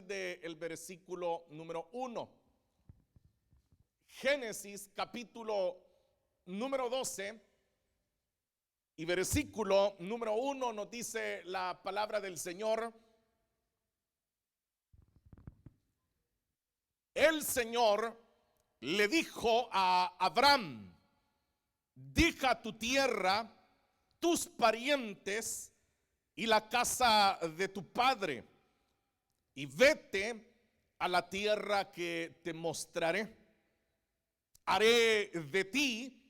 del versículo número 1. Génesis capítulo número 12 y versículo número 1 nos dice la palabra del Señor. El Señor le dijo a Abraham: deja tu tierra, tus parientes y la casa de tu padre, y vete a la tierra que te mostraré. Haré de ti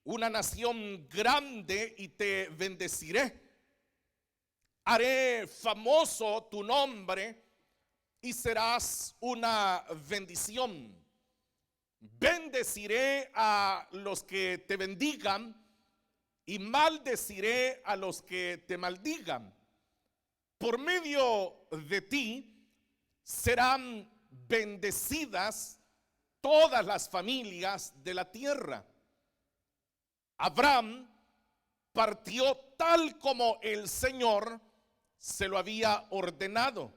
una nación grande y te bendeciré. Haré famoso tu nombre y serás una bendición. Bendeciré a los que te bendigan y maldeciré a los que te maldigan. Por medio de ti serán bendecidas todas las familias de la tierra. Abraham partió tal como el Señor se lo había ordenado,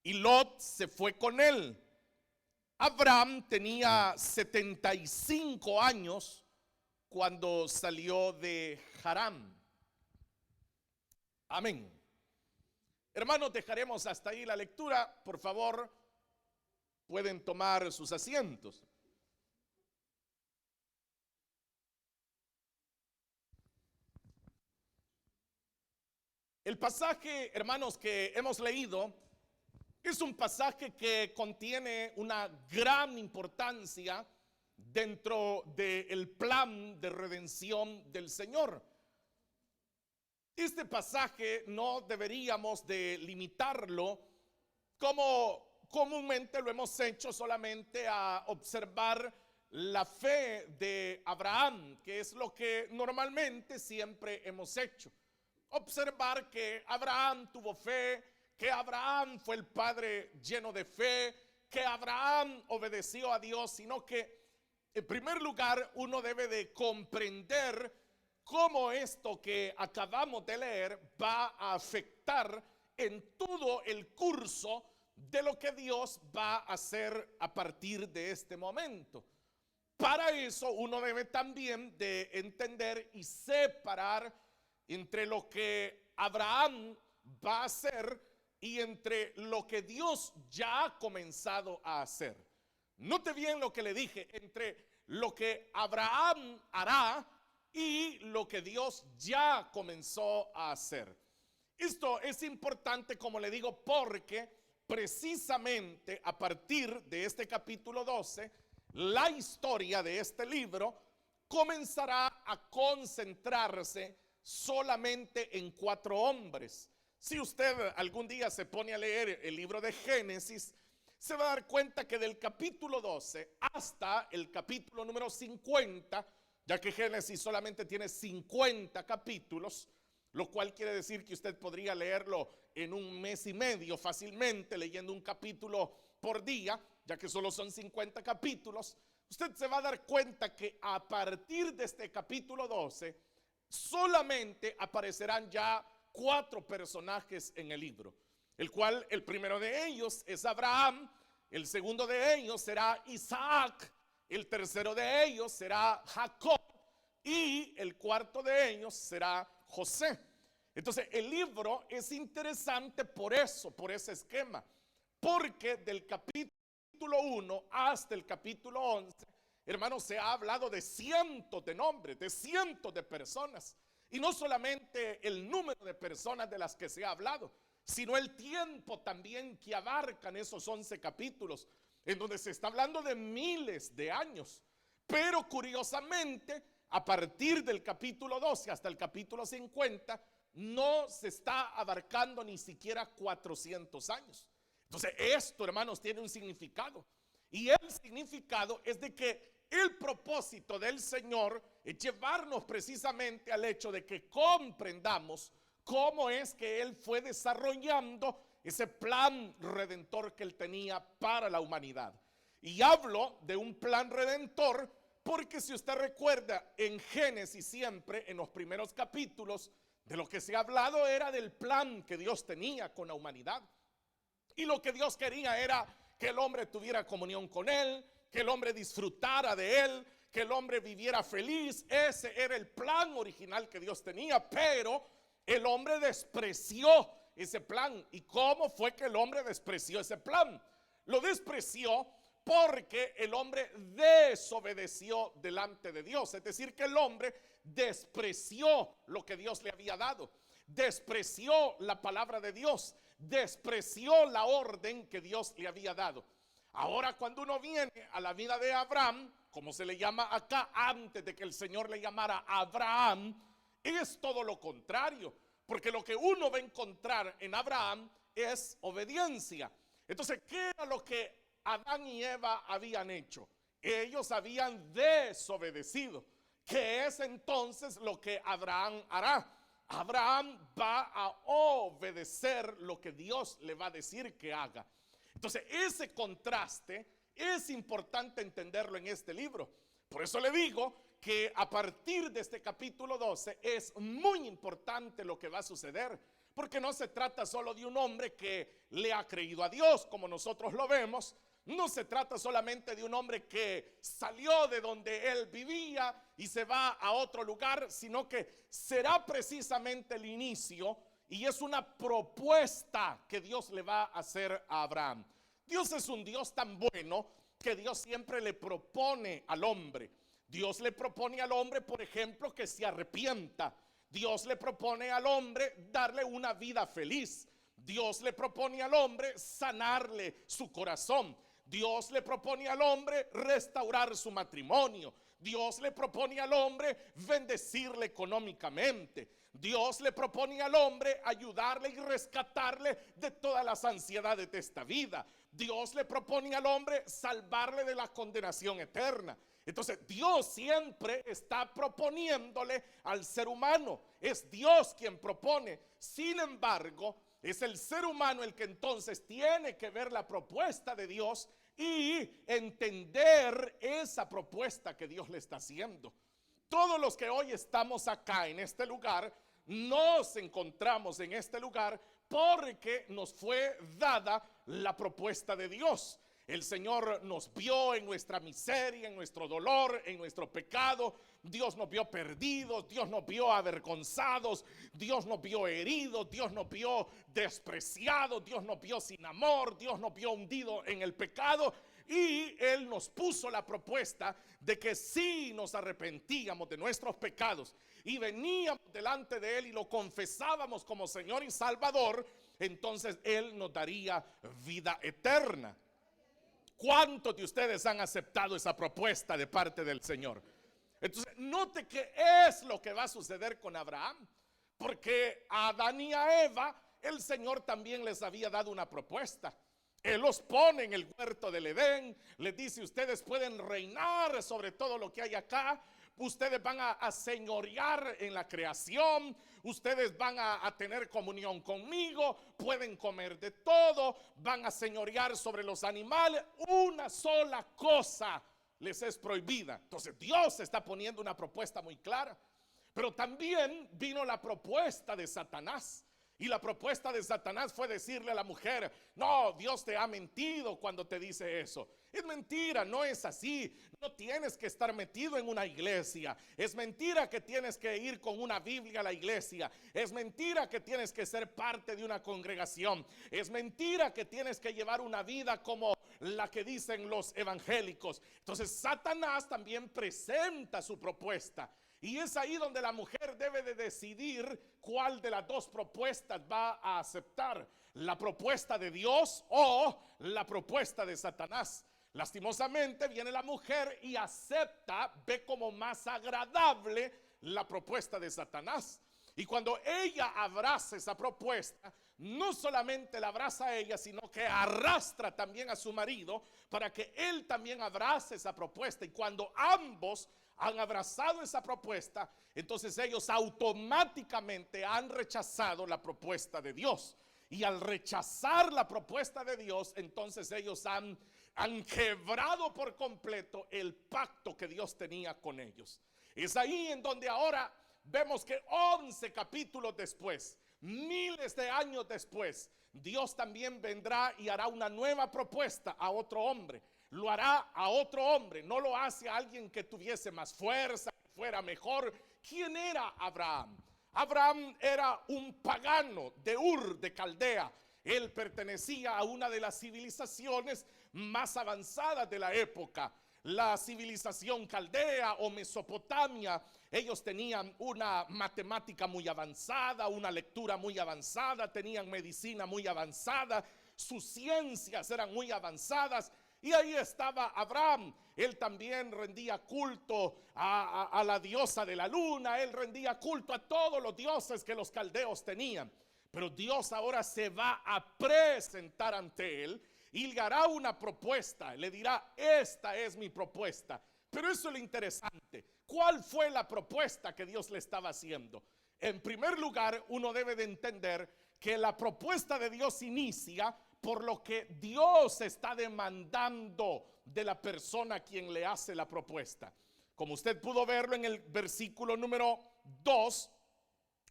y Lot se fue con él. Abraham tenía 75 años cuando salió de Harán. Amén. Hermanos, dejaremos hasta ahí la lectura. Por favor, pueden tomar sus asientos. El pasaje, hermanos, que hemos leído es un pasaje que contiene una gran importancia dentro del plan de redención del Señor. Este pasaje no deberíamos de limitarlo como comúnmente lo hemos hecho, solamente a observar la fe de Abraham, que es lo que normalmente siempre hemos hecho. Observar que Abraham tuvo fe, que Abraham fue el padre lleno de fe, que Abraham obedeció a Dios, sino que en primer lugar uno debe de comprender cómo esto que acabamos de leer va a afectar en todo el curso de lo que Dios va a hacer a partir de este momento. Para eso uno debe también de entender y separar entre lo que Abraham va a hacer y entre lo que Dios ya ha comenzado a hacer. Note bien lo que le dije, entre lo que Abraham hará y lo que Dios ya comenzó a hacer. Esto es importante, como le digo, porque precisamente a partir de este capítulo 12, la historia de este libro comenzará a concentrarse solamente en 4 hombres. Si usted algún día se pone a leer el libro de Génesis, se va a dar cuenta que del capítulo 12 hasta el capítulo número 50, ya que Génesis solamente tiene 50 capítulos, lo cual quiere decir que usted podría leerlo en un mes y medio fácilmente, leyendo un capítulo por día, ya que solo son 50 capítulos. Usted se va a dar cuenta que a partir de este capítulo 12 solamente aparecerán ya 4 personajes en el libro, el cual el primero de ellos es Abraham, el segundo de ellos será Isaac, el tercero de ellos será Jacob y el cuarto de ellos será José. Entonces el libro es interesante por eso, por ese esquema, porque del capítulo 1 hasta el capítulo 11, hermanos, se ha hablado de cientos de nombres, de cientos de personas, y no solamente el número de personas de las que se ha hablado, sino el tiempo también que abarcan esos 11 capítulos, en donde se está hablando de miles de años. Pero curiosamente, a partir del capítulo 12 hasta el capítulo 50, no se está abarcando ni siquiera 400 años. Entonces esto, hermanos, tiene un significado, y el significado es de que el propósito del Señor es llevarnos precisamente al hecho de que comprendamos cómo es que Él fue desarrollando ese plan redentor que Él tenía para la humanidad. Y hablo de un plan redentor porque, si usted recuerda, en Génesis siempre, en los primeros capítulos, de lo que se ha hablado era del plan que Dios tenía con la humanidad. Y lo que Dios quería era que el hombre tuviera comunión con él, que el hombre disfrutara de él, que el hombre viviera feliz. Ese era el plan original que Dios tenía, pero el hombre despreció ese plan. ¿Y cómo fue que el hombre despreció ese plan? Lo despreció porque el hombre desobedeció delante de Dios. Es decir, que el hombre despreció lo que Dios le había dado, despreció la palabra de Dios, despreció la orden que Dios le había dado. Ahora, cuando uno viene a la vida de Abraham, como se le llama acá, antes de que el Señor le llamara Abraham, es todo lo contrario, porque lo que uno va a encontrar en Abraham es obediencia. Entonces, ¿qué era lo que Adán y Eva habían hecho? Ellos habían desobedecido. ¿Qué es entonces lo que Abraham hará? Abraham va a obedecer lo que Dios le va a decir que haga. Entonces, ese contraste es importante entenderlo en este libro. Por eso le digo que a partir de este capítulo 12 es muy importante lo que va a suceder, porque no se trata solo de un hombre que le ha creído a Dios, como nosotros lo vemos. No se trata solamente de un hombre que salió de donde él vivía y se va a otro lugar, sino que será precisamente el inicio y es una propuesta que Dios le va a hacer a Abraham. Dios es un Dios tan bueno que Dios siempre le propone al hombre. Dios le propone al hombre, por ejemplo, que se arrepienta. Dios le propone al hombre darle una vida feliz. Dios le propone al hombre sanarle su corazón. Dios le propone al hombre restaurar su matrimonio. Dios le propone al hombre bendecirle económicamente. Dios le propone al hombre ayudarle y rescatarle de todas las ansiedades de esta vida. Dios le propone al hombre salvarle de la condenación eterna. Entonces Dios siempre está proponiéndole al ser humano. Es Dios quien propone. Sin embargo, es el ser humano el que entonces tiene que ver la propuesta de Dios y entender esa propuesta que Dios le está haciendo. Todos los que hoy estamos acá en este lugar, nos encontramos en este lugar porque nos fue dada la propuesta de Dios. El Señor nos vio en nuestra miseria, en nuestro dolor, en nuestro pecado. Dios nos vio perdidos, Dios nos vio avergonzados, Dios nos vio heridos, Dios nos vio despreciados, Dios nos vio sin amor, Dios nos vio hundido en el pecado. Y Él nos puso la propuesta de que si nos arrepentíamos de nuestros pecados y veníamos delante de Él y lo confesábamos como Señor y Salvador, entonces Él nos daría vida eterna. ¿Cuántos de ustedes han aceptado esa propuesta de parte del Señor? Entonces, note qué es lo que va a suceder con Abraham, porque a Adán y a Eva el Señor también les había dado una propuesta. Él los pone en el huerto del Edén, les dice: ustedes pueden reinar sobre todo lo que hay acá, ustedes van a señorear en la creación, ustedes van a tener comunión conmigo, pueden comer de todo, van a señorear sobre los animales. Una sola cosa les es prohibida. Entonces Dios está poniendo una propuesta muy clara, pero también vino la propuesta de Satanás. Y la propuesta de Satanás fue decirle a la mujer: no, Dios te ha mentido cuando te dice eso. Es mentira, no es así. No tienes que estar metido en una iglesia. Es mentira que tienes que ir con una Biblia a la iglesia. Es mentira que tienes que ser parte de una congregación. Es mentira que tienes que llevar una vida como la que dicen los evangélicos. Entonces Satanás también presenta su propuesta. Y es ahí donde la mujer debe de decidir cuál de las dos propuestas va a aceptar: la propuesta de Dios o la propuesta de Satanás. Lastimosamente viene la mujer y acepta, ve como más agradable la propuesta de Satanás. Y cuando ella abraza esa propuesta, no solamente la abraza a ella, sino que arrastra también a su marido para que él también abrace esa propuesta. Y cuando ambos han abrazado esa propuesta, entonces ellos automáticamente han rechazado la propuesta de Dios. Y al rechazar la propuesta de Dios, entonces ellos han quebrado por completo el pacto que Dios tenía con ellos. Es ahí en donde ahora vemos que 11 capítulos después, miles de años después, Dios también vendrá y hará una nueva propuesta a otro hombre. Lo hará a otro hombre, no lo hace a alguien que tuviese más fuerza, que fuera mejor. ¿Quién era Abraham? Abraham era un pagano de Ur de Caldea. Él pertenecía a una de las civilizaciones más avanzadas de la época, la civilización caldea o Mesopotamia. Ellos tenían una matemática muy avanzada, una lectura muy avanzada, tenían medicina muy avanzada, sus ciencias eran muy avanzadas. Y ahí estaba Abraham. Él también rendía culto a la diosa de la luna. Él rendía culto a todos los dioses que los caldeos tenían. Pero Dios ahora se va a presentar ante él y le hará una propuesta. Le dirá: esta es mi propuesta. Pero eso es lo interesante. ¿Cuál fue la propuesta que Dios le estaba haciendo? En primer lugar, uno debe de entender que la propuesta de Dios inicia por lo que Dios está demandando de la persona a quien le hace la propuesta. Como usted pudo verlo en el versículo número 2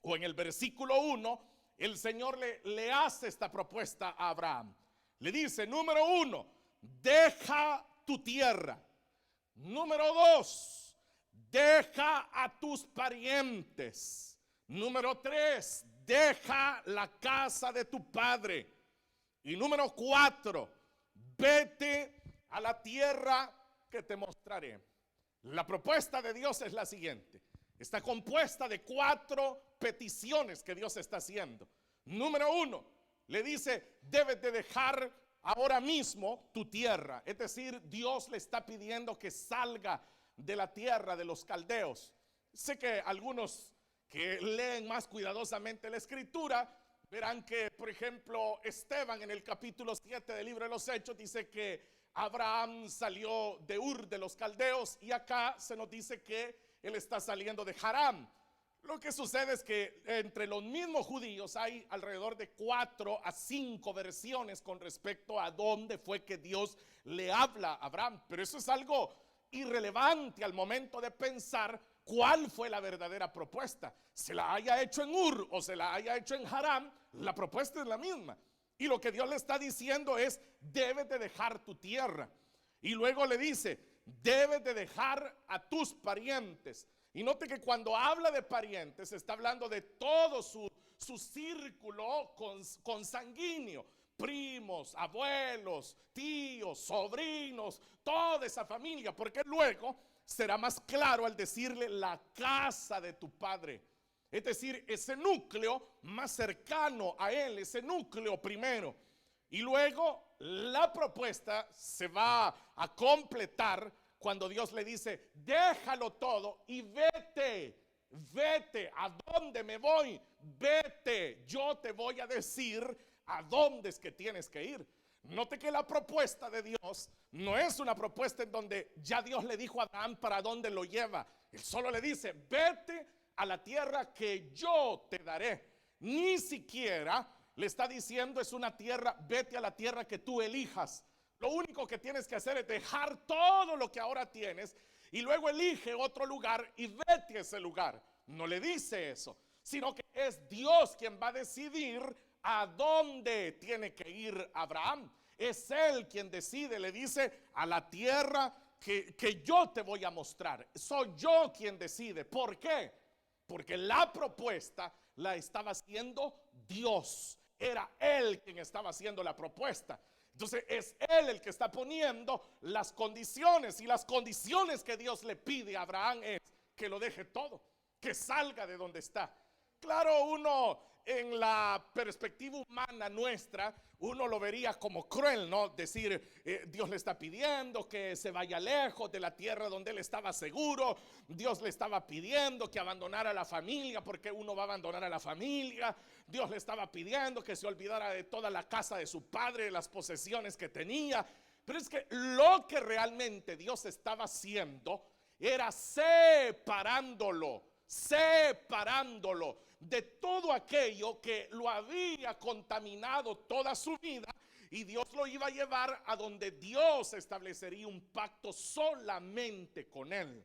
o en el versículo 1, el Señor le hace esta propuesta a Abraham. Le dice: número 1, deja tu tierra. Número 2, deja a tus parientes. Número 3, deja la casa de tu padre. Y número 4, vete a la tierra que te mostraré. La propuesta de Dios es la siguiente. Está compuesta de 4 peticiones que Dios está haciendo. Número 1, le dice: debes de dejar ahora mismo tu tierra. Es decir, Dios le está pidiendo que salga de la tierra de los caldeos. Sé que algunos que leen más cuidadosamente la escritura verán que, por ejemplo, Esteban en el capítulo 7 del libro de los Hechos dice que Abraham salió de Ur de los caldeos, y acá se nos dice que él está saliendo de Harán. Lo que sucede es que entre los mismos judíos hay alrededor de 4 a 5 versiones con respecto a dónde fue que Dios le habla a Abraham, pero eso es algo irrelevante al momento de pensar cuál fue la verdadera propuesta. Se la haya hecho en Ur o se la haya hecho en Harán, la propuesta es la misma. Y lo que Dios le está diciendo es: debes de dejar tu tierra. Y luego le dice: debes de dejar a tus parientes. Y note que cuando habla de parientes está hablando de todo su círculo consanguíneo: primos, abuelos, tíos, sobrinos, toda esa familia, porque luego será más claro al decirle la casa de tu padre. Es decir, ese núcleo más cercano a él, ese núcleo primero. Y luego la propuesta se va a completar cuando Dios le dice: déjalo todo y vete. Vete. ¿A dónde me voy? Vete. Yo te voy a decir a dónde es que tienes que ir. Note que la propuesta de Dios no es una propuesta en donde ya Dios le dijo a Abraham para dónde lo lleva. Él solo le dice: vete a la tierra que yo te daré. Ni siquiera le está diciendo es una tierra, vete a la tierra que tú elijas. Lo único que tienes que hacer es dejar todo lo que ahora tienes y luego elige otro lugar y vete a ese lugar. No le dice eso, sino que es Dios quien va a decidir a dónde tiene que ir Abraham. Es él quien decide. Le dice: a la tierra que yo te voy a mostrar. Soy yo quien decide. ¿Por qué? Porque la propuesta la estaba haciendo Dios. Era él quien estaba haciendo la propuesta. Entonces es él el que está poniendo las condiciones, y las condiciones que Dios le pide a Abraham es que lo deje todo, que salga de donde está. Claro, uno en la perspectiva humana nuestra, uno lo vería como cruel, ¿no? Decir, Dios le está pidiendo que se vaya lejos de la tierra donde él estaba seguro. Dios le estaba pidiendo que abandonara la familia, porque uno va a abandonar a la familia. Dios le estaba pidiendo que se olvidara de toda la casa de su padre, de las posesiones que tenía. Pero es que lo que realmente Dios estaba haciendo era separándolo de todo aquello que lo había contaminado toda su vida, y Dios lo iba a llevar a donde Dios establecería un pacto solamente con él.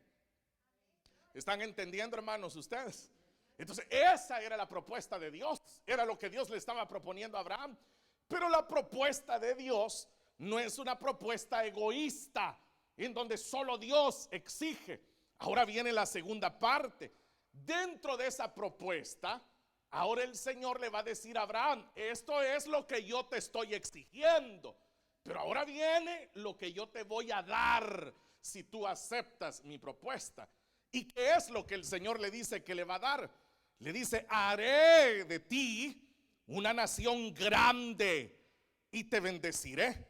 ¿Están entendiendo, hermanos, ustedes? Entonces esa era la propuesta de Dios, era lo que Dios le estaba proponiendo a Abraham. Pero la propuesta de Dios no es una propuesta egoísta en donde solo Dios exige. Ahora viene la segunda parte. Dentro de esa propuesta, ahora el Señor le va a decir a Abraham: esto es lo que yo te estoy exigiendo, pero ahora viene lo que yo te voy a dar si tú aceptas mi propuesta. ¿Y qué es lo que el Señor le dice que le va a dar? Le dice: haré de ti una nación grande y te bendeciré.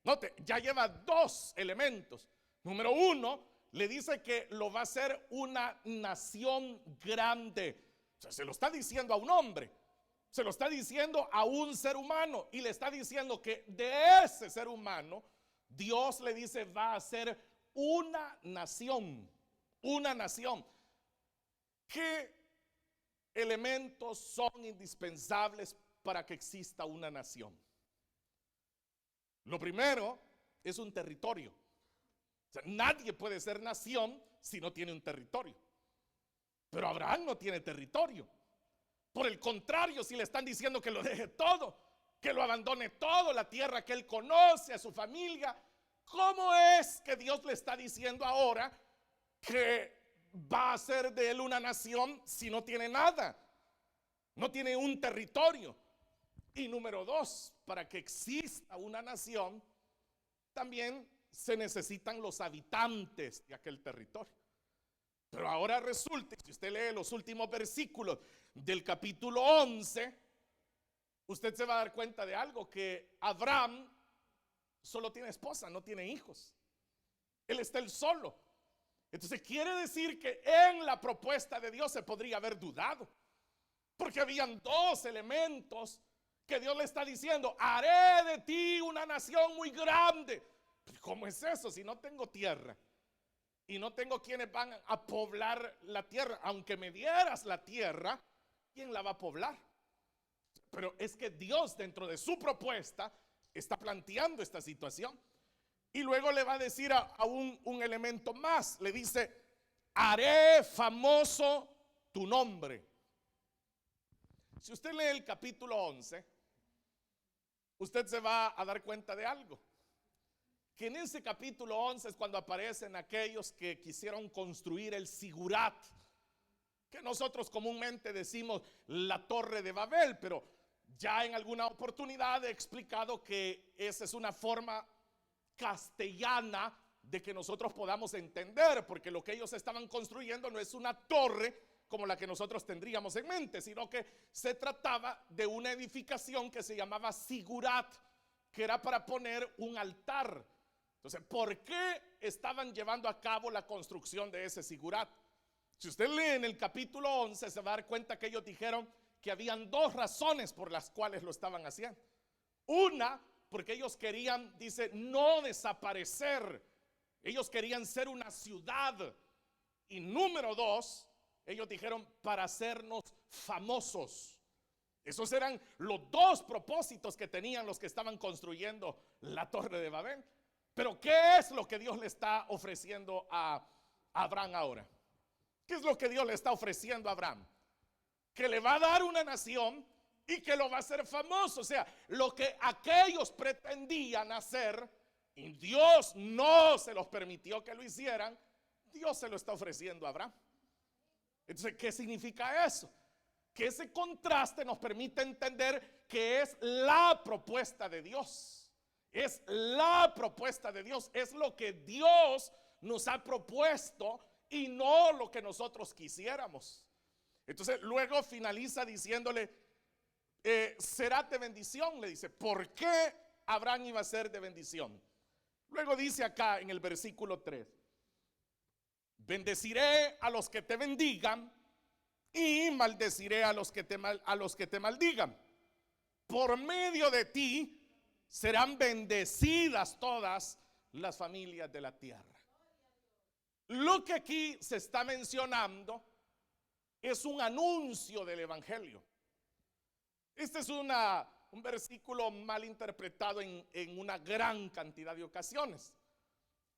Note, ya lleva dos elementos. Número uno, le dice que lo va a hacer una nación grande. O sea, se lo está diciendo a un hombre, se lo está diciendo a un ser humano, y le está diciendo que de ese ser humano Dios le dice va a ser una nación. Una nación. ¿Qué elementos son indispensables para que exista una nación? Lo primero es un territorio. O sea, nadie puede ser nación si no tiene un territorio. Pero Abraham no tiene territorio. Por el contrario, si le están diciendo que lo deje todo, que lo abandone todo, la tierra que él conoce, a su familia, ¿cómo es que Dios le está diciendo ahora que va a ser de él una nación si no tiene nada? No tiene un territorio. Y número dos, para que exista una nación, también se necesitan los habitantes de aquel territorio. Pero ahora resulta, si usted lee los últimos versículos del capítulo 11, usted se va a dar cuenta de algo: que Abraham solo tiene esposa, no tiene hijos. Él está él solo. Entonces quiere decir que en la propuesta de Dios se podría haber dudado, porque habían dos elementos que Dios le está diciendo: haré de ti una nación muy grande. ¿Cómo es eso si no tengo tierra? Y no tengo quienes van a poblar la tierra. Aunque me dieras la tierra, ¿quién la va a poblar? Pero es que Dios, dentro de su propuesta, está planteando esta situación. Y luego le va a decir a un elemento más. Le dice: haré famoso tu nombre. Si usted lee el capítulo 11, usted se va a dar cuenta de algo: que en ese capítulo 11 es cuando aparecen aquellos que quisieron construir el Sigurat, que nosotros comúnmente decimos la Torre de Babel, pero ya en alguna oportunidad he explicado que esa es una forma castellana de que nosotros podamos entender, porque lo que ellos estaban construyendo no es una torre como la que nosotros tendríamos en mente, sino que se trataba de una edificación que se llamaba Sigurat, que era para poner un altar. Entonces, ¿por qué estaban llevando a cabo la construcción de ese Sigurat? Si usted lee en el capítulo 11, se va a dar cuenta que ellos dijeron que habían dos razones por las cuales lo estaban haciendo. Una, porque ellos querían, dice, no desaparecer. Ellos querían ser una ciudad. Y número dos, ellos dijeron, para hacernos famosos. Esos eran los dos propósitos que tenían los que estaban construyendo la Torre de Babel. Pero ¿qué es lo que Dios le está ofreciendo a Abraham ahora? ¿Qué es lo que Dios le está ofreciendo a Abraham? Que le va a dar una nación y que lo va a hacer famoso. O sea, lo que aquellos pretendían hacer y Dios no se los permitió que lo hicieran, Dios se lo está ofreciendo a Abraham. Entonces, ¿qué significa eso? Que ese contraste nos permite entender que es la propuesta de Dios. Es la propuesta de Dios, es lo que Dios nos ha propuesto y no lo que nosotros quisiéramos. Entonces luego finaliza diciéndole, será de bendición, le dice. ¿Por qué Abraham iba a ser de bendición? Luego dice acá en el versículo 3, bendeciré a los que te bendigan y maldeciré a los que te maldigan. Por medio de ti serán bendecidas todas las familias de la tierra. Lo que aquí se está mencionando es un anuncio del evangelio. Este es un versículo mal interpretado en una gran cantidad de ocasiones.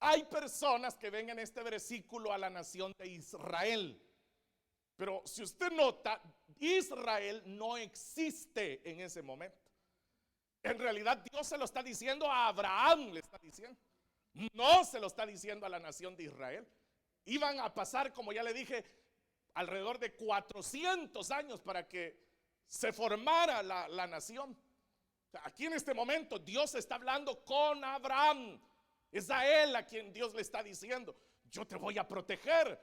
Hay personas que ven en este versículo a la nación de Israel. Pero si usted nota, Israel no existe en ese momento. En realidad Dios se lo está diciendo a Abraham, le está diciendo. No se lo está diciendo a la nación de Israel. Iban a pasar, como ya le dije, alrededor de 400 años para que se formara la nación. Aquí en este momento Dios está hablando con Abraham. Es a él a quien Dios le está diciendo: yo te voy a proteger.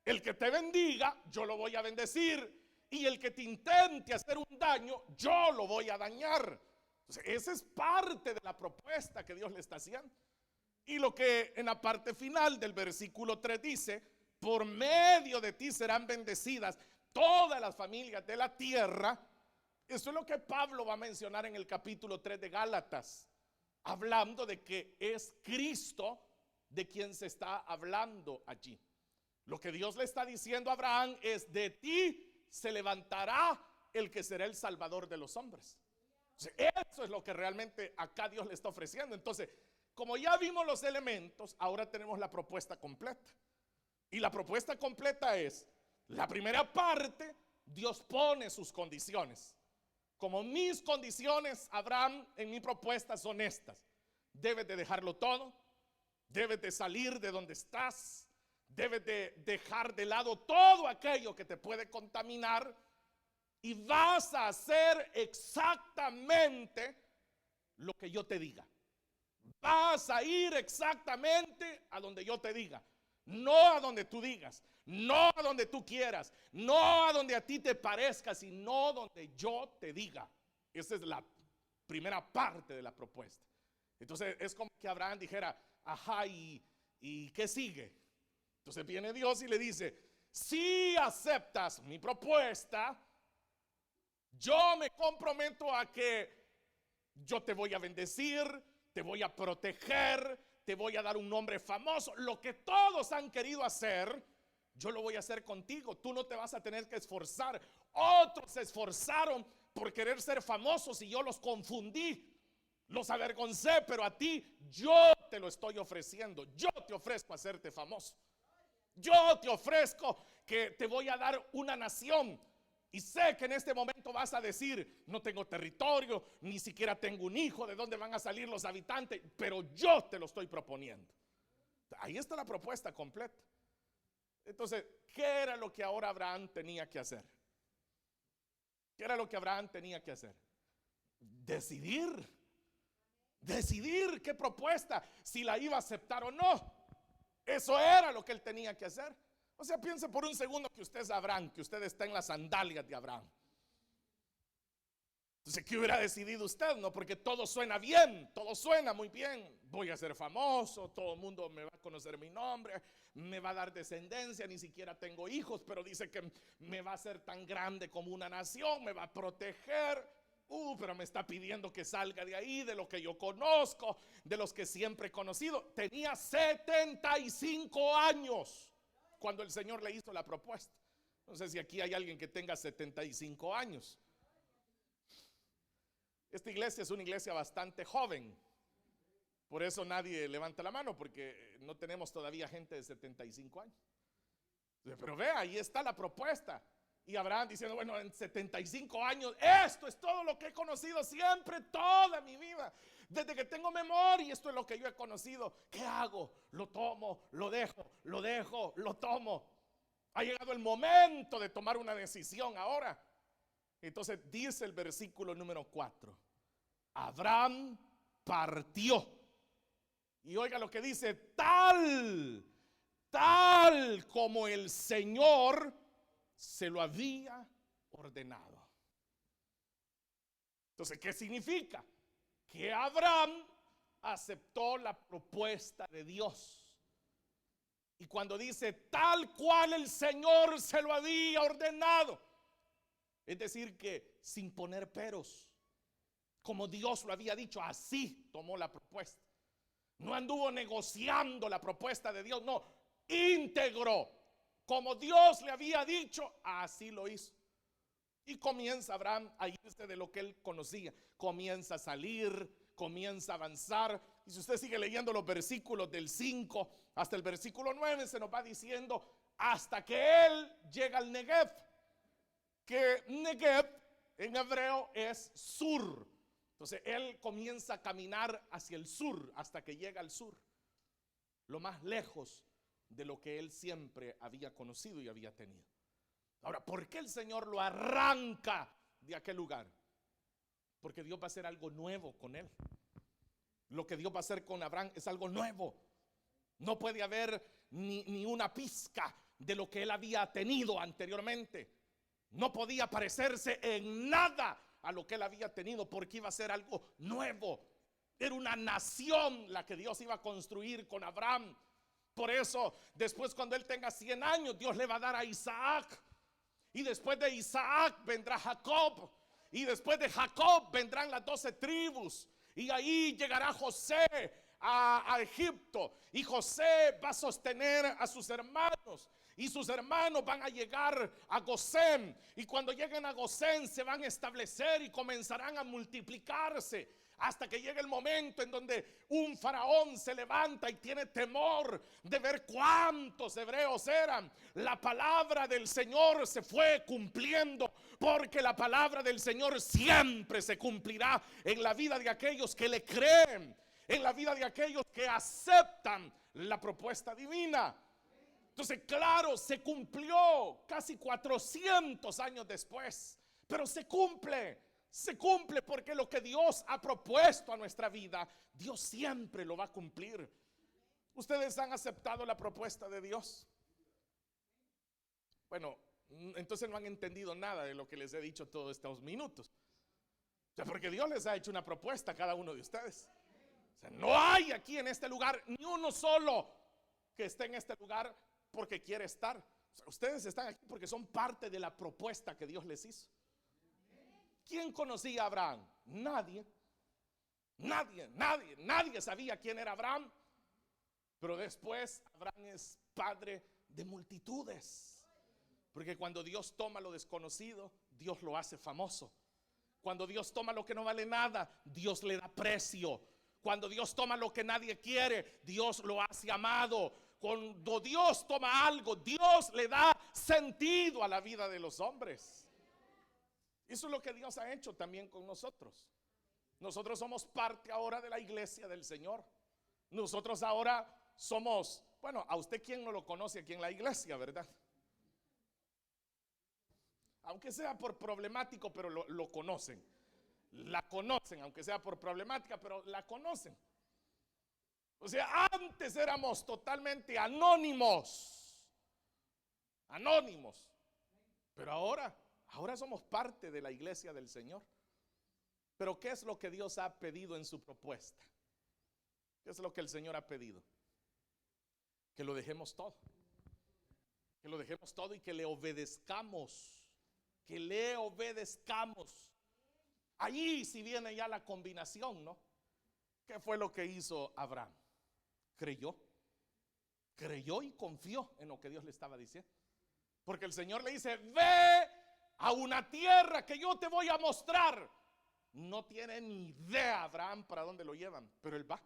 El que te bendiga, yo lo voy a bendecir. Y el que te intente hacer un daño, yo lo voy a dañar. Entonces, esa es parte de la propuesta que Dios le está haciendo. Y lo que en la parte final del versículo 3 dice: por medio de ti serán bendecidas todas las familias de la tierra. Eso es lo que Pablo va a mencionar en el capítulo 3 de Gálatas, hablando de que es Cristo de quien se está hablando allí. Lo que Dios le está diciendo a Abraham es: de ti se levantará el que será el salvador de los hombres. Eso es lo que realmente acá Dios le está ofreciendo. Entonces, como ya vimos los elementos, ahora tenemos la propuesta completa. Y la propuesta completa es: la primera parte, Dios pone sus condiciones. Como mis condiciones, Abraham, en mi propuesta son estas: debes de dejarlo todo, debes de salir de donde estás, debes de dejar de lado todo aquello que te puede contaminar, y vas a hacer exactamente lo que yo te diga. Vas a ir exactamente a donde yo te diga, no a donde tú digas, no a donde tú quieras, no a donde a ti te parezca, sino donde yo te diga. Esa es la primera parte de la propuesta. Entonces es como que Abraham dijera: ajá, ¿y qué sigue? Entonces viene Dios y le dice: si aceptas mi propuesta, yo me comprometo a que yo te voy a bendecir, te voy a proteger, te voy a dar un nombre famoso. Lo que todos han querido hacer, yo lo voy a hacer contigo. Tú no te vas a tener que esforzar. Otros se esforzaron por querer ser famosos y yo los confundí, los avergoncé, pero a ti yo te lo estoy ofreciendo. Yo te ofrezco hacerte famoso. Yo te ofrezco que te voy a dar una nación. Y sé que en este momento vas a decir: no tengo territorio, ni siquiera tengo un hijo, ¿de dónde van a salir los habitantes? Pero yo te lo estoy proponiendo. Ahí está la propuesta completa. Entonces, ¿qué era lo que ahora Abraham tenía que hacer? ¿Qué era lo que Abraham tenía que hacer? Decidir qué propuesta, si la iba a aceptar o no. Eso era lo que él tenía que hacer. O sea, piense por un segundo que usted es Abraham, que usted está en las sandalias de Abraham. Entonces, ¿qué hubiera decidido usted? No, porque todo suena bien, todo suena muy bien. Voy a ser famoso, todo el mundo me va a conocer mi nombre, me va a dar descendencia, ni siquiera tengo hijos, pero dice que me va a hacer tan grande como una nación, me va a proteger. Pero me está pidiendo que salga de ahí, de lo que yo conozco, de los que siempre he conocido. Tenía 75 años cuando el Señor le hizo la propuesta. No sé si aquí hay alguien que tenga 75 años. Esta iglesia es una iglesia bastante joven. Por eso nadie levanta la mano, porque no tenemos todavía gente de 75 años. Pero vea, ahí está la propuesta. Y Abraham diciendo: bueno, en 75 años, esto es todo lo que he conocido siempre, toda mi vida. Desde que tengo memoria, esto es lo que yo he conocido. ¿Qué hago? Lo tomo, lo dejo, lo tomo. Ha llegado el momento de tomar una decisión ahora. Entonces dice el versículo número 4: Abraham partió. Y oiga lo que dice: tal como el Señor se lo había ordenado. Entonces, ¿qué significa? Que Abraham aceptó la propuesta de Dios. Y cuando dice tal cual el Señor se lo había ordenado, es decir, que sin poner peros, como Dios lo había dicho, así tomó la propuesta. No anduvo negociando la propuesta de Dios, no, íntegro. Como Dios le había dicho, así lo hizo. Y comienza Abraham a irse de lo que él conocía. Comienza a salir, comienza a avanzar. Y si usted sigue leyendo los versículos del 5 hasta el versículo 9, se nos va diciendo hasta que él llega al Negev. Que Negev en hebreo es sur. Entonces él comienza a caminar hacia el sur hasta que llega al sur, lo más lejos de lo que él siempre había conocido y había tenido. Ahora, ¿por qué el Señor lo arranca de aquel lugar? Porque Dios va a hacer algo nuevo con él. Lo que Dios va a hacer con Abraham es algo nuevo. No puede haber ni una pizca de lo que él había tenido anteriormente. No podía parecerse en nada a lo que él había tenido, porque iba a ser algo nuevo. Era una nación la que Dios iba a construir con Abraham. Por eso, después, cuando él tenga 100 años, Dios le va a dar a Isaac. Y después de Isaac vendrá Jacob. Y después de Jacob vendrán las 12 tribus. Y ahí llegará José a Egipto. Y José va a sostener a sus hermanos. Y sus hermanos van a llegar a Gosén. Y cuando lleguen a Gosén se van a establecer y comenzarán a multiplicarse. Hasta que llegue el momento en donde un faraón se levanta y tiene temor de ver cuántos hebreos eran. La palabra del Señor se fue cumpliendo, porque la palabra del Señor siempre se cumplirá en la vida de aquellos que le creen, en la vida de aquellos que aceptan la propuesta divina. Entonces, claro, se cumplió casi 400 años después, pero se cumple porque lo que Dios ha propuesto a nuestra vida, Dios siempre lo va a cumplir. ¿Ustedes han aceptado la propuesta de Dios? Bueno, entonces no han entendido nada de lo que les he dicho todos estos minutos. O sea, porque Dios les ha hecho una propuesta a cada uno de ustedes. O sea, no hay aquí en este lugar ni uno solo que esté en este lugar porque quiere estar. O sea, ustedes están aquí porque son parte de la propuesta que Dios les hizo. ¿Quién conocía a Abraham? Nadie. Nadie sabía quién era Abraham. Pero después Abraham es padre de multitudes. Porque cuando Dios toma lo desconocido, Dios lo hace famoso. Cuando Dios toma lo que no vale nada, Dios le da precio. Cuando Dios toma lo que nadie quiere, Dios lo hace amado. Cuando Dios toma algo, Dios le da sentido a la vida de los hombres. Eso es lo que Dios ha hecho también con nosotros. Nosotros somos parte ahora de la iglesia del Señor. Nosotros ahora somos, bueno, a usted quién no lo conoce aquí en la iglesia, ¿verdad? Aunque sea por problemático, pero lo conocen. La conocen, aunque sea por problemática, pero la conocen. O sea, antes éramos totalmente anónimos. Pero ahora somos parte de la iglesia del Señor. Pero ¿qué es lo que Dios ha pedido en su propuesta? ¿Qué es lo que el Señor ha pedido? Que lo dejemos todo. Que lo dejemos todo y que le obedezcamos. Que le obedezcamos. Allí si viene ya la combinación, ¿no? ¿Qué fue lo que hizo Abraham? Creyó y confió en lo que Dios le estaba diciendo. Porque el Señor le dice: ve a una tierra que yo te voy a mostrar. No tiene ni idea Abraham para dónde lo llevan, pero él va.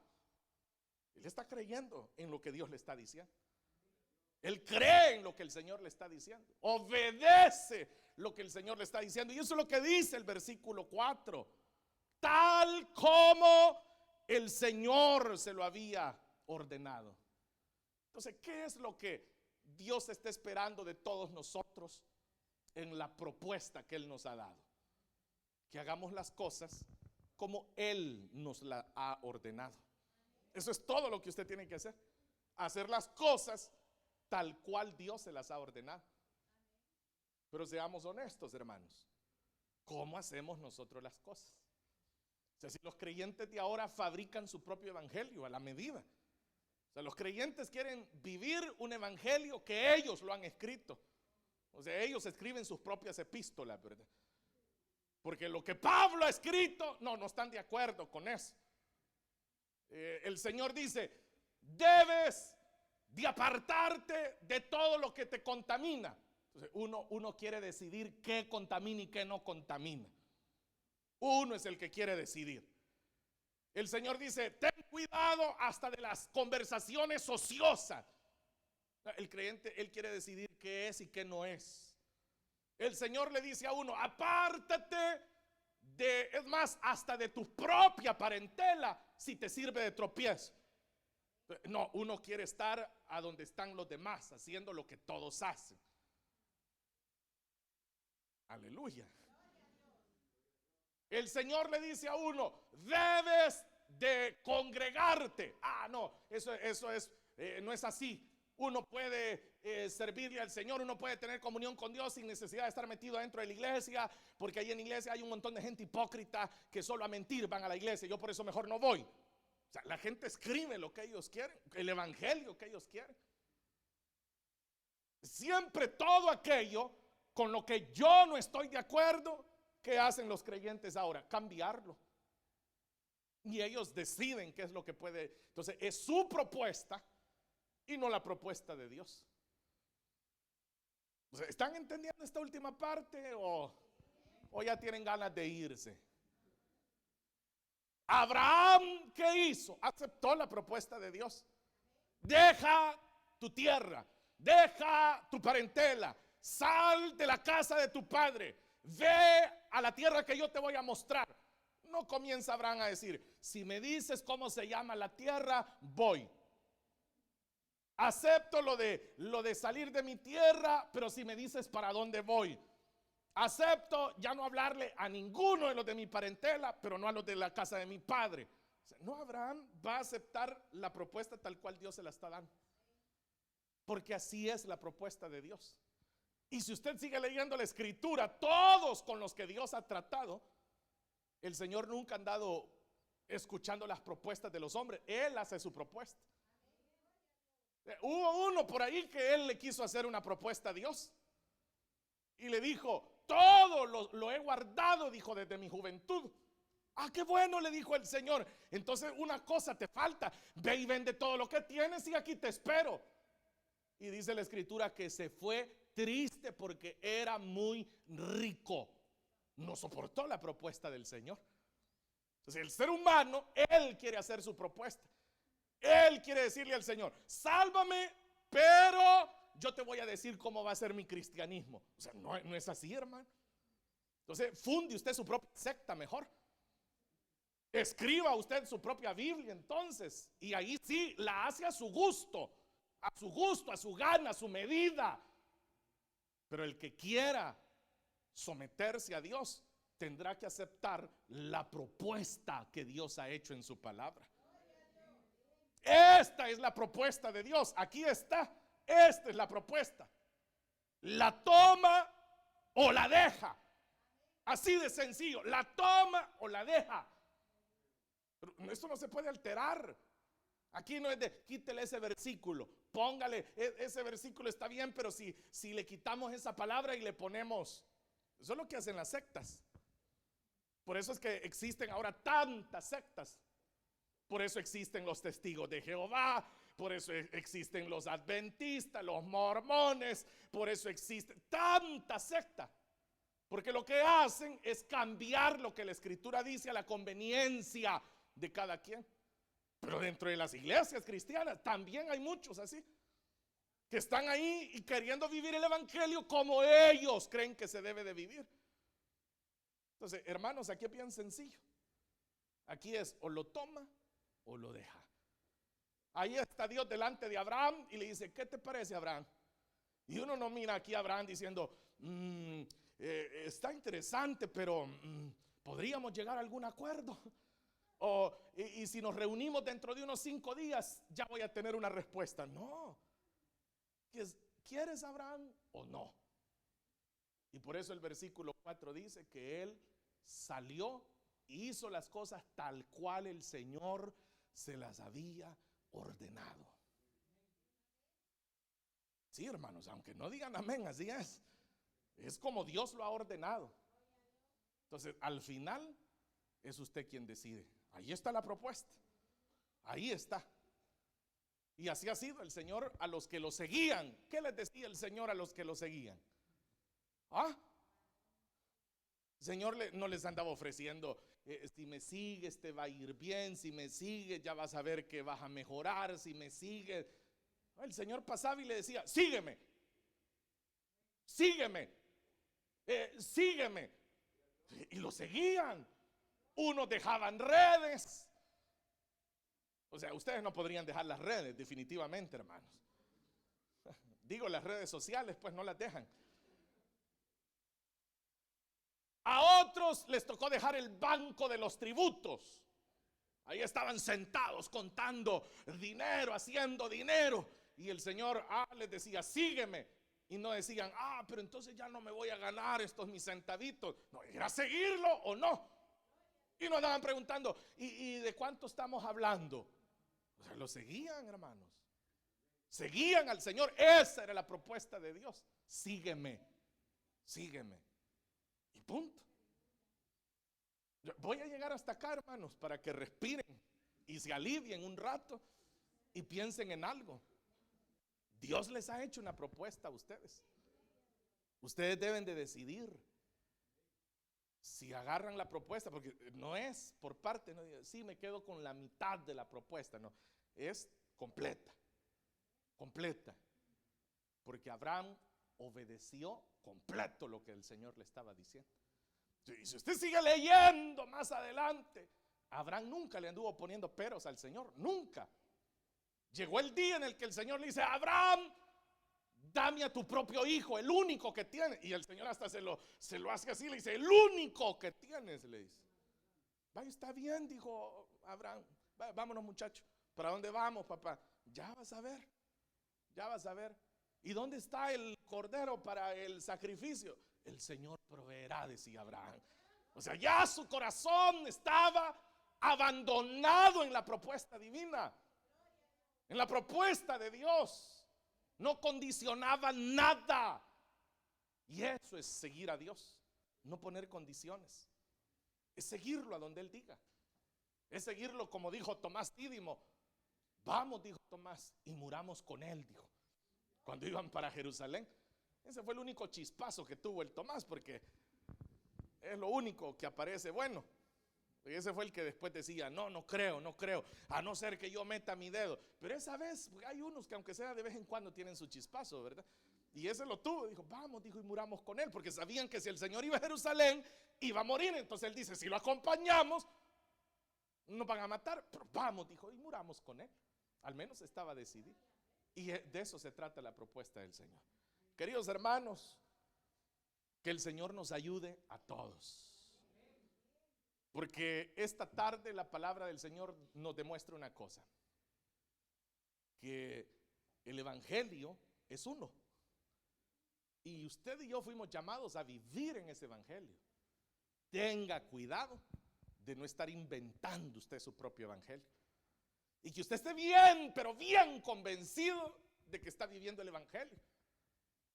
Él está creyendo en lo que Dios le está diciendo. Él cree en lo que el Señor le está diciendo. Obedece lo que el Señor le está diciendo. Y eso es lo que dice el versículo 4. Tal como el Señor se lo había ordenado. Entonces, ¿qué es lo que Dios está esperando de todos nosotros en la propuesta que Él nos ha dado? Que hagamos las cosas como Él nos la ha ordenado. Eso es todo lo que usted tiene que hacer. Hacer las cosas tal cual Dios se las ha ordenado. Pero seamos honestos, hermanos. ¿Cómo hacemos nosotros las cosas? O sea, si los creyentes de ahora fabrican su propio evangelio a la medida. O sea, los creyentes quieren vivir un evangelio que ellos lo han escrito. O sea, ellos escriben sus propias epístolas, ¿verdad? Porque lo que Pablo ha escrito, no están de acuerdo con eso. El Señor dice: debes de apartarte de todo lo que te contamina. Entonces uno quiere decidir qué contamina y qué no contamina. Uno es el que quiere decidir. El Señor dice: ten cuidado hasta de las conversaciones ociosas. El creyente, él quiere decidir qué es y qué no es. El Señor le dice a uno: apártate es más, hasta de tu propia parentela, si te sirve de tropiezo. No, uno quiere estar a donde están los demás, haciendo lo que todos hacen. Aleluya. El Señor le dice a uno, debes de congregarte. No, eso es, no es así. Uno puede servirle al Señor, uno puede tener comunión con Dios sin necesidad de estar metido dentro de la iglesia, porque ahí en la iglesia hay un montón de gente hipócrita que solo a mentir van a la iglesia. Yo por eso mejor no voy. O sea, la gente escribe lo que ellos quieren, el evangelio que ellos quieren. Siempre todo aquello con lo que yo no estoy de acuerdo, ¿qué hacen los creyentes ahora? Cambiarlo. Y ellos deciden qué es lo que puede. Entonces es su propuesta y no la propuesta de Dios. O sea, ¿están entendiendo esta última parte o ya tienen ganas de irse? Abraham, ¿qué hizo? Aceptó la propuesta de Dios. Deja tu tierra, deja tu parentela, sal de la casa de tu padre, ve a la tierra que yo te voy a mostrar. No comienza Abraham a decir, si me dices cómo se llama la tierra, voy. Acepto lo de salir de mi tierra, pero si me dices para dónde voy. Acepto ya no hablarle a ninguno de los de mi parentela, pero no a los de la casa de mi padre. O sea, no, Abraham va a aceptar la propuesta tal cual Dios se la está dando, porque así es la propuesta de Dios. Y si usted sigue leyendo la escritura, todos con los que Dios ha tratado, el Señor nunca ha andado escuchando las propuestas de los hombres. Él hace su propuesta. Hubo uno por ahí que él le quiso hacer una propuesta a Dios y le dijo, todo lo he guardado, dijo, desde mi juventud. Qué bueno, le dijo el Señor. Entonces una cosa te falta, ve y vende todo lo que tienes y aquí te espero. Y dice la escritura que se fue triste porque era muy rico. No soportó la propuesta del Señor. Entonces el ser humano, él quiere hacer su propuesta. Él quiere decirle al Señor, sálvame, pero yo te voy a decir cómo va a ser mi cristianismo. O sea, no es así, hermano. Entonces funde usted su propia secta mejor. Escriba usted su propia Biblia entonces, y ahí sí la hace a su gusto, a su gana, a su medida. Pero el que quiera someterse a Dios tendrá que aceptar la propuesta que Dios ha hecho en su palabra. Esta es la propuesta de Dios. Aquí está. Esta es la propuesta. La toma o la deja. Así de sencillo. La toma o la deja. Pero esto no se puede alterar. Aquí no es de quítele ese versículo, póngale ese versículo, está bien, pero si le quitamos esa palabra y le ponemos, eso es lo que hacen las sectas. Por eso es que existen ahora tantas sectas. Por eso existen los testigos de Jehová, por eso existen los adventistas, los mormones, por eso existe tanta secta. Porque lo que hacen es cambiar lo que la escritura dice a la conveniencia de cada quien. Pero dentro de las iglesias cristianas también hay muchos así, que están ahí y queriendo vivir el evangelio como ellos creen que se debe de vivir. Entonces, hermanos, aquí es bien sencillo. Aquí es o lo toma o lo deja. Ahí está Dios delante de Abraham y le dice, ¿qué te parece, Abraham? Y uno no mira aquí a Abraham diciendo, está interesante, pero podríamos llegar a algún acuerdo. Y si nos reunimos dentro de unos 5 días, ya voy a tener una respuesta. No. ¿Quieres, Abraham, o no? Y por eso el versículo 4 dice que él salió y hizo las cosas tal cual el Señor se las había ordenado. Sí, hermanos, aunque no digan amén, así es. Es como Dios lo ha ordenado. Entonces, al final, es usted quien decide. Ahí está la propuesta. Ahí está. Y así ha sido el Señor a los que lo seguían. ¿Qué les decía el Señor a los que lo seguían? El Señor no les andaba ofreciendo, si me sigues te va a ir bien, si me sigues ya vas a ver que vas a mejorar, si me sigues. El Señor pasaba y le decía, sígueme, sígueme, sígueme. Y lo seguían. Unos dejaban redes. O sea, ustedes no podrían dejar las redes, definitivamente, hermanos. Digo, las redes sociales, pues no las dejan. A otros les tocó dejar el banco de los tributos. Ahí estaban sentados contando dinero, haciendo dinero. Y el Señor les decía, sígueme. Y no decían, pero entonces ya no me voy a ganar estos mis centavitos. No, era seguirlo o no. Y nos andaban preguntando, ¿y de cuánto estamos hablando? O sea, lo seguían, hermanos. Seguían al Señor. Esa era la propuesta de Dios. Sígueme, sígueme. Y punto. Voy a llegar hasta acá, hermanos, para que respiren y se alivien un rato y piensen en algo. Dios les ha hecho una propuesta a ustedes. Ustedes deben de decidir si agarran la propuesta, porque no es por parte, no, sí me quedo con la mitad de la propuesta, no, es completa, completa, porque Abraham obedeció completo lo que el Señor le estaba diciendo. Y si usted sigue leyendo más adelante, Abraham nunca le anduvo poniendo peros al Señor, nunca. Llegó el día en el que el Señor le dice, Abraham, dame a tu propio hijo, el único que tienes. Y el Señor hasta se lo hace así, le dice, el único que tienes, le dice. Vaya, está bien, dijo Abraham. Vámonos, muchachos. ¿Para dónde vamos, papá? Ya vas a ver, ya vas a ver. ¿Y dónde está el cordero para el sacrificio? El Señor proveerá, decía Abraham. O sea, ya su corazón estaba abandonado en la propuesta divina, en la propuesta de Dios. No condicionaba nada. Y eso es seguir a Dios. No poner condiciones. Es seguirlo a donde Él diga. Es seguirlo como dijo Tomás Dídimo. Vamos, dijo Tomás, y muramos con Él, dijo. Cuando iban para Jerusalén. Ese fue el único chispazo que tuvo el Tomás, porque es lo único que aparece bueno. Y ese fue el que después decía, no creo, a no ser que yo meta mi dedo. Pero esa vez, hay unos que aunque sea de vez en cuando tienen su chispazo, ¿verdad? Y ese lo tuvo, dijo, vamos, dijo, y muramos con él, porque sabían que si el Señor iba a Jerusalén, iba a morir. Entonces él dice, si lo acompañamos, nos van a matar, pero vamos, dijo, y muramos con él. Al menos estaba decidido. Y de eso se trata la propuesta del Señor. Queridos hermanos, que el Señor nos ayude a todos. Porque esta tarde la palabra del Señor nos demuestra una cosa, que el evangelio es uno. Y usted y yo fuimos llamados a vivir en ese evangelio. Tenga cuidado de no estar inventando usted su propio evangelio. Y que usted esté bien, pero bien convencido de que está viviendo el evangelio.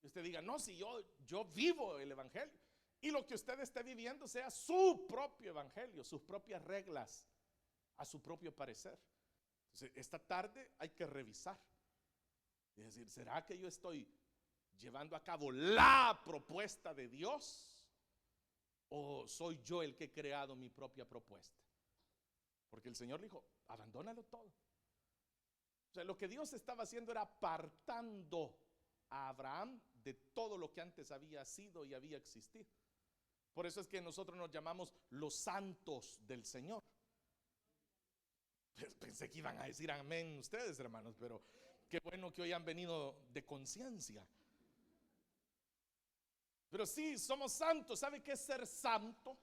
Y usted diga, no, si yo vivo el evangelio. Y lo que usted esté viviendo sea su propio evangelio, sus propias reglas, a su propio parecer. Entonces, esta tarde hay que revisar. Es decir, ¿será que yo estoy llevando a cabo la propuesta de Dios? ¿O soy yo el que he creado mi propia propuesta? Porque el Señor dijo, abandónalo todo. O sea, lo que Dios estaba haciendo era apartando a Abraham de todo lo que antes había sido y había existido. Por eso es que nosotros nos llamamos los santos del Señor. Pensé que iban a decir amén ustedes, hermanos, pero qué bueno que hoy han venido de conciencia. Pero sí, somos santos. ¿Sabe qué es ser santo?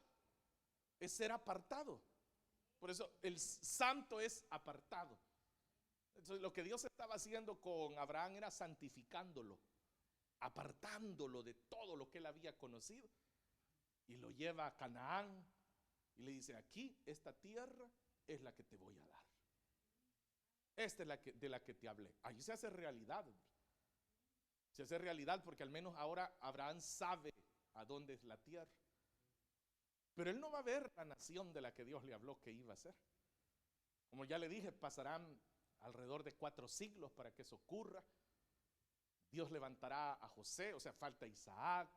Es ser apartado. Por eso el santo es apartado. Entonces, lo que Dios estaba haciendo con Abraham era santificándolo, apartándolo de todo lo que él había conocido. Y lo lleva a Canaán y le dice, aquí esta tierra es la que te voy a dar. Esta es de la que te hablé. Ahí se hace realidad. Se hace realidad porque al menos ahora Abraham sabe a dónde es la tierra. Pero él no va a ver la nación de la que Dios le habló que iba a ser. Como ya le dije, pasarán alrededor de 4 siglos para que eso ocurra. Dios levantará a José, o sea, falta Isaac,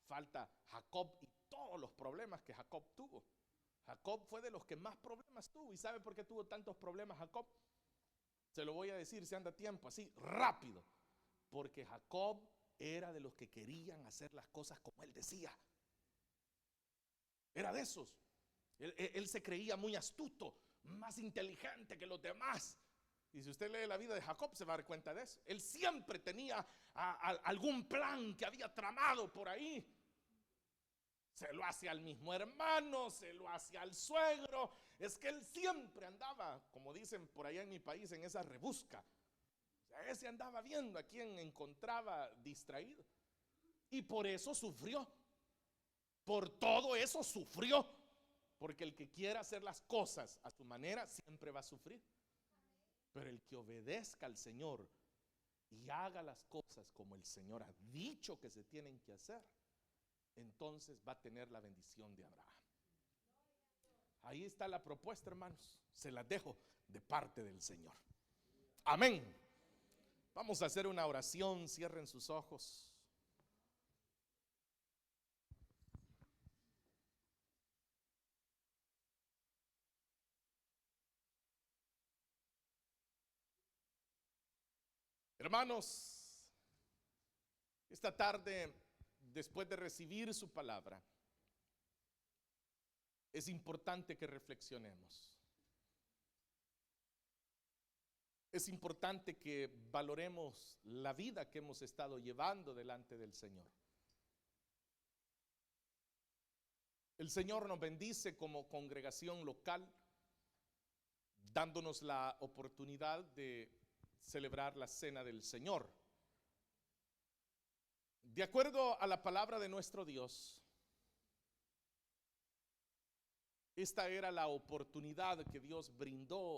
falta Jacob y todos los problemas que Jacob tuvo. Jacob fue de los que más problemas tuvo. ¿Y sabe por qué tuvo tantos problemas Jacob? Se lo voy a decir si anda tiempo, así rápido. Porque Jacob era de los que querían hacer las cosas como él decía. Era de esos. Él se creía muy astuto, más inteligente que los demás. Y si usted lee la vida de Jacob se va a dar cuenta de eso. Él siempre tenía algún plan que había tramado por ahí. Se lo hace al mismo hermano, se lo hace al suegro. Es que él siempre andaba, como dicen por allá en mi país, en esa rebusca. O sea, ese andaba viendo a quién encontraba distraído. Y por eso sufrió. Por todo eso sufrió. Porque el que quiera hacer las cosas a su manera siempre va a sufrir. Pero el que obedezca al Señor y haga las cosas como el Señor ha dicho que se tienen que hacer, entonces va a tener la bendición de Abraham. Ahí está la propuesta, hermanos. Se las dejo de parte del Señor. Amén. Vamos a hacer una oración. Cierren sus ojos. Hermanos, esta tarde, después de recibir su palabra, es importante que reflexionemos. Es importante que valoremos la vida que hemos estado llevando delante del Señor. El Señor nos bendice como congregación local, dándonos la oportunidad de celebrar la cena del Señor. De acuerdo a la palabra de nuestro Dios, esta era la oportunidad que Dios brindó